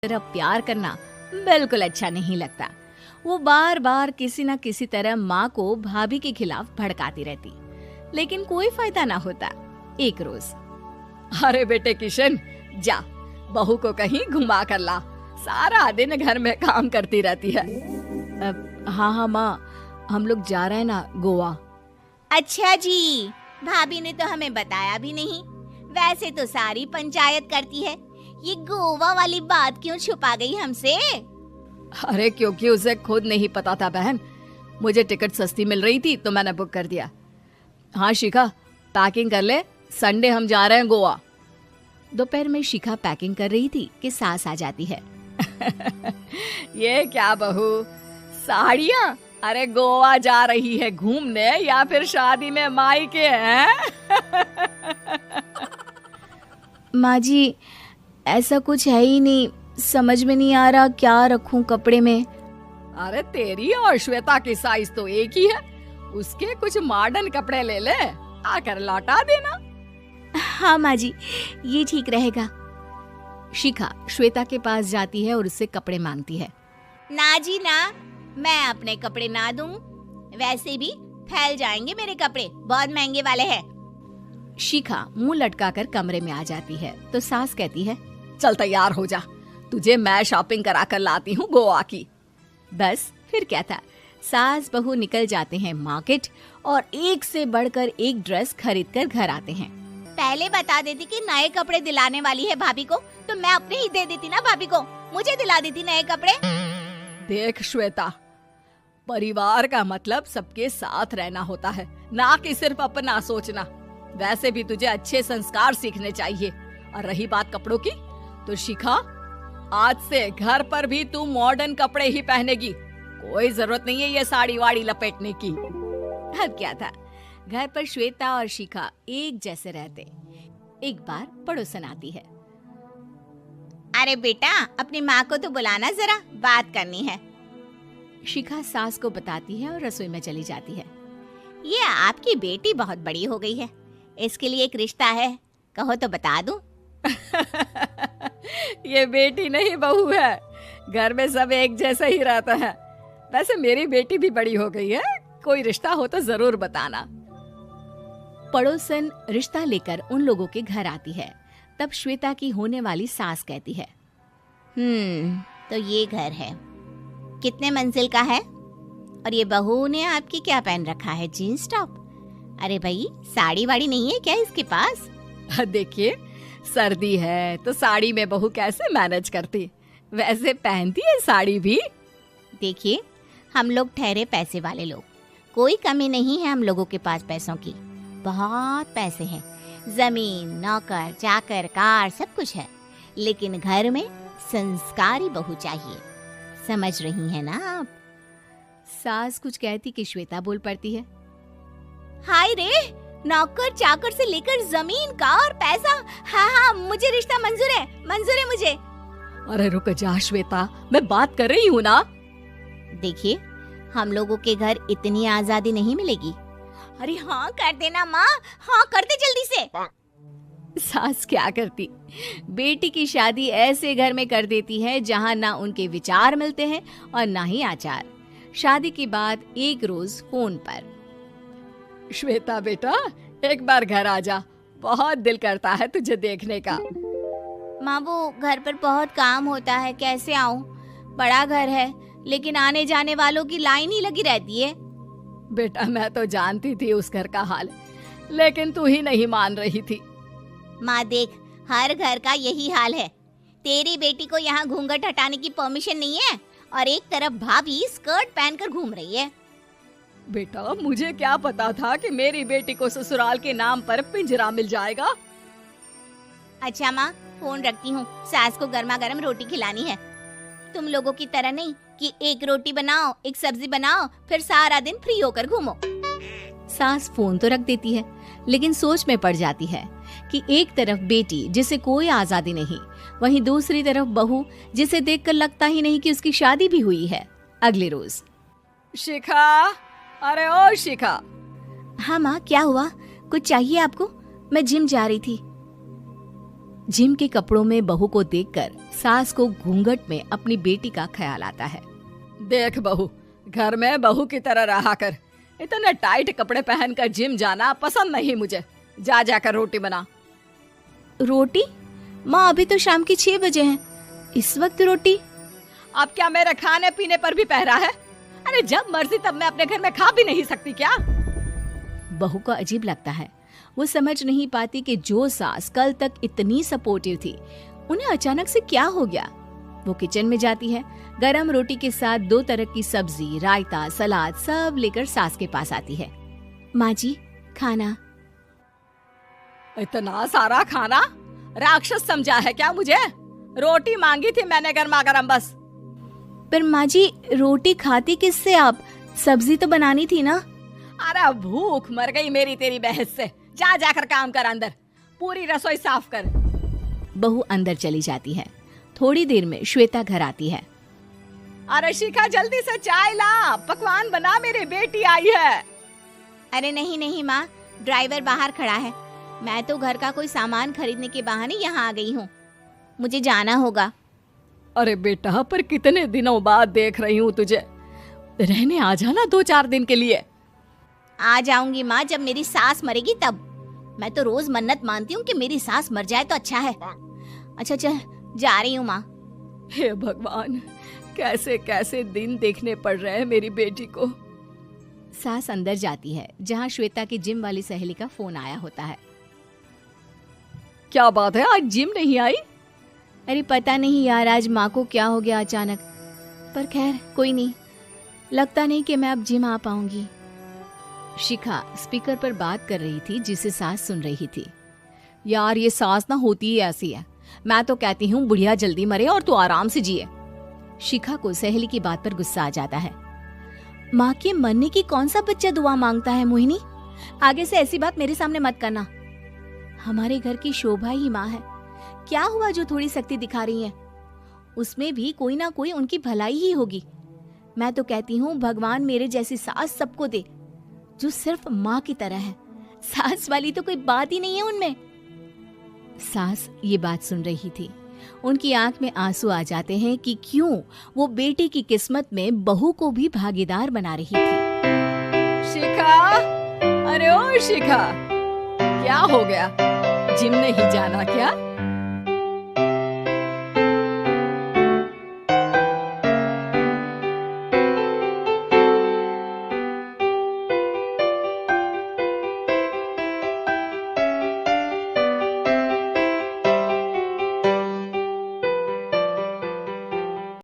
तरह प्यार करना बिल्कुल अच्छा नहीं लगता। वो बार बार किसी न किसी तरह माँ को भाभी के खिलाफ भड़काती रहती, लेकिन कोई फायदा ना होता। एक रोज, अरे बेटे किशन, जा बहू को कहीं घुमा कर ला, सारा दिन घर में काम करती रहती है। हाँ माँ, हम लोग जा रहे हैं ना गोवा। अच्छा जी, भाभी ने तो हमें बताया भी नहीं। वैसे तो सारी पंचायत करती है, ये गोवा वाली बात क्यों छुपा गई हमसे? अरे क्योंकि उसे खुद नहीं पता था बहन, मुझे टिकट सस्ती मिल रही थी तो मैंने बुक कर दिया। हाँ शिखा, पैकिंग कर ले, संडे हम जा रहे हैं गोवा। दोपहर में शिखा पैकिंग कर रही थी कि सास आ जाती है। ये क्या बहू, साड़ियाँ? अरे गोवा जा रही है घूमने या फिर शादी में मायके हैं? माँ जी, ऐसा कुछ है ही नहीं, समझ में नहीं आ रहा क्या रखूं कपड़े में। अरे तेरी और श्वेता की साइज तो एक ही है, उसके कुछ मॉडर्न कपड़े ले ले, आकर लौटा देना। हाँ माँ जी, ये ठीक रहेगा। शिखा श्वेता के पास जाती है और उससे कपड़े मांगती है। ना जी ना, मैं अपने कपड़े ना दूं, वैसे भी फैल जाएंगे मेरे कपड़े, बहुत महंगे वाले हैं। शिखा मुंह लटकाकर कमरे में आ जाती है तो सास कहती है, चल तैयार हो जा, तुझे मैं शॉपिंग करा कर लाती हूँ गोवा की। बस फिर क्या था, सास बहू निकल जाते हैं मार्केट और एक से बढ़कर एक ड्रेस खरीद कर घर आते हैं। पहले बता देती कि नए कपड़े दिलाने वाली है भाभी को, तो मैं अपने ही दे देती ना भाभी को, मुझे दिला देती नए कपड़े। देख श्वेता, परिवार का मतलब सबके साथ रहना होता है, ना कि सिर्फ अपना सोचना। वैसे भी तुझे अच्छे संस्कार सीखने चाहिए। और रही बात कपड़ों की, तो शिखा, आज से घर पर भी तू मॉडर्न कपड़े ही पहनेगी, कोई जरूरत नहीं है ये साड़ी वाड़ी लपेटने की। अब क्या था, घर पर श्वेता और शिखा एक जैसे रहते। एक बार पड़ोसन आती है। अरे बेटा, अपनी माँ को तो बुलाना जरा, बात करनी है। शिखा सास को बताती है और रसोई में चली जाती है। ये आपकी बेटी बहुत बड़ी हो गई है, इसके लिए एक रिश्ता है, कहो तो बता दूं। ये बेटी नहीं बहू है, घर में सब एक जैसा ही रहता है। वैसे मेरी बेटी भी बड़ी हो गई है, कोई रिश्ता हो तो जरूर बताना। पड़ोसन रिश्ता लेकर उन लोगों के घर आती है। तब श्वेता की होने वाली सास कहती है, तो ये घर है, कितने मंजिल का है? और ये बहू ने आपकी क्या पहन रखा है, जीन्स टॉप? अरे भाई, साड़ी वाड़ी नहीं है क्या इसके पास? देखिए, सर्दी है तो साड़ी में बहू कैसे मैनेज करती, वैसे पहनती है साड़ी भी। देखिए, हम लोग ठहरे पैसे वाले लोग, कोई कमी नहीं है हम लोगों के पास पैसों की, बहुत पैसे हैं, जमीन, नौकर चाकर, कार, सब कुछ है, लेकिन घर में संस्कारी बहू चाहिए, समझ रही हैं ना आप? सास कुछ कहती कि श्वेता बोल पड़ती है, हाय रे, नौकर चाकर से लेकर जमीन, कार, पैसा, हाँ, मुझे रिश्ता मंजूर है मुझे। अरे रुक जा श्वेता, मैं बात कर रही हूँ ना। देखिए, हम लोगों के घर इतनी आजादी नहीं मिलेगी। अरे हाँ कर देना माँ, हाँ कर दे जल्दी से। सास क्या करती, बेटी की शादी ऐसे घर में कर देती है जहाँ ना उनके विचार मिलते हैं और ना ही आचार। शादी के बाद एक रोज फोन पर, श्वेता बेटा, एक बार घर आ जा, बहुत दिल करता है तुझे देखने का। माँ, वो घर पर बहुत काम होता है, कैसे आऊँ? बड़ा घर है, लेकिन आने जाने वालों की लाइन ही लगी रहती है। बेटा, मैं तो जानती थी उस घर का हाल, लेकिन तू ही नहीं मान रही थी। माँ देख, हर घर का यही हाल है। तेरी बेटी को यहाँ घूंघट हटाने की परमिशन नहीं है और एक तरफ भाभी स्कर्ट पहनकर घूम रही है। बेटा, मुझे क्या पता था कि मेरी बेटी को ससुराल के नाम पर पिंजरा मिल जाएगा। अच्छा माँ, फोन रखती हूँ, सास को गर्मा गर्म रोटी खिलानी है। तुम लोगों की तरह नहीं कि एक रोटी बनाओ, एक सब्जी बनाओ, फिर सारा दिन फ्री होकर घूमो। सास फोन तो रख देती है, लेकिन सोच में पड़ जाती है कि एक तरफ बेटी जिसे कोई आजादी नहीं, वहीं दूसरी तरफ बहू जिसे देखकर लगता ही नहीं कि उसकी शादी भी हुई है। अगले रोज, शिखा, अरे ओ शिखा। हाँ माँ, क्या हुआ? कुछ चाहिए आपको? मैं जिम जा रही थी। जिम के कपड़ों में बहू को देखकर सास को घूंघट में अपनी बेटी का ख्याल आता है। देख बहू, घर में बहू की तरह रहा कर। इतने टाइट कपड़े पहनकर जिम जाना पसंद नहीं मुझे। जा जाकर रोटी बना। रोटी? माँ अभी तो शाम के 6 बजे हैं, इस वक्त रोटी? अब क्या मेरे खाने पीने पर भी पहरा है? अरे जब मर्जी तब मैं अपने घर में खा भी नहीं सकती क्या? बहू को अजीब लगता है। वो समझ नहीं पाती कि जो सास कल तक इतनी सपोर्टिव थी, उन्हें अचानक से क्या हो गया। वो किचन में जाती है, गरम रोटी के साथ 2 तरह की सब्जी, रायता, सलाद सब लेकर सास के पास आती है। माँ जी, खाना। इतना सारा खाना? राक्षस समझा है क्या मुझे? रोटी मांगी थी मैंने गर्मा गर्म बस। पर माँ जी, रोटी खाती किससे आप? सब्जी तो बनानी थी ना। अरे भूख मर गई मेरी तेरी बहस से। जा जाकर काम कर, अंदर पूरी रसोई साफ कर। बहू अंदर चली जाती है। थोड़ी देर में श्वेता घर आती है। अरे शिखा, जल्दी से चाय ला, पकवान बना, मेरी बेटी आई है। अरे नहीं नहीं माँ, ड्राइवर बाहर खड़ा है। मैं तो घर का कोई सामान खरीदने के बहाने यहाँ आ गई हूँ, मुझे जाना होगा। अरे बेटा, पर कितने दिनों बाद देख रही हूँ तुझे। रहने आ जाना 2-4 दिन के लिए। आ जाऊंगी माँ, जब मेरी सास मरेगी तब। मैं तो रोज मन्नत मानती हूँ कि मेरी सास मर जाए तो अच्छा है। अच्छा चल, जा रही हूँ माँ। हे भगवान, कैसे कैसे दिन देखने पड़ रहे हैं मेरी बेटी को। सास अंदर जाती है, जहाँ श्वेता की जिम वाली सहेली का फोन आया होता है। क्या बात है, आज जिम नहीं आई? अरे पता नहीं यार, आज माँ को क्या हो गया अचानक। पर खैर कोई नहीं, लगता नहीं कि मैं अब जिम आ पाऊंगी। शिखा स्पीकर पर बात कर रही थी, जिसे सास सुन रही थी। यार ये सास ना होती ही ऐसी है। मैं तो कहती हूँ बुढ़िया जल्दी मरे और तू आराम से जिए। शिखा को सहेली की बात पर गुस्सा आ जाता है। माँ के मरने की कौन सा बच्चा दुआ मांगता है मोहिनी? आगे से ऐसी बात मेरे सामने मत करना। हमारे घर की शोभा ही माँ है। क्या हुआ जो थोड़ी सख्ती दिखा रही है? उसमें भी कोई ना कोई उनकी भलाई ही होगी। मैं तो कहती हूँ भगवान मेरे जैसी सास सबको दे, जो सिर्फ माँ की तरह है। सास वाली तो कोई बात ही नहीं है उनमें। सास ये बात सुन रही थी। उनकी आंख में आंसू आ जाते हैं कि क्यों वो बेटे की किस्मत में बहू को भी भागीदार बना रही थी। शिखा, अरे ओ शिखा, क्या हो गया? जिम नहीं जाना क्या?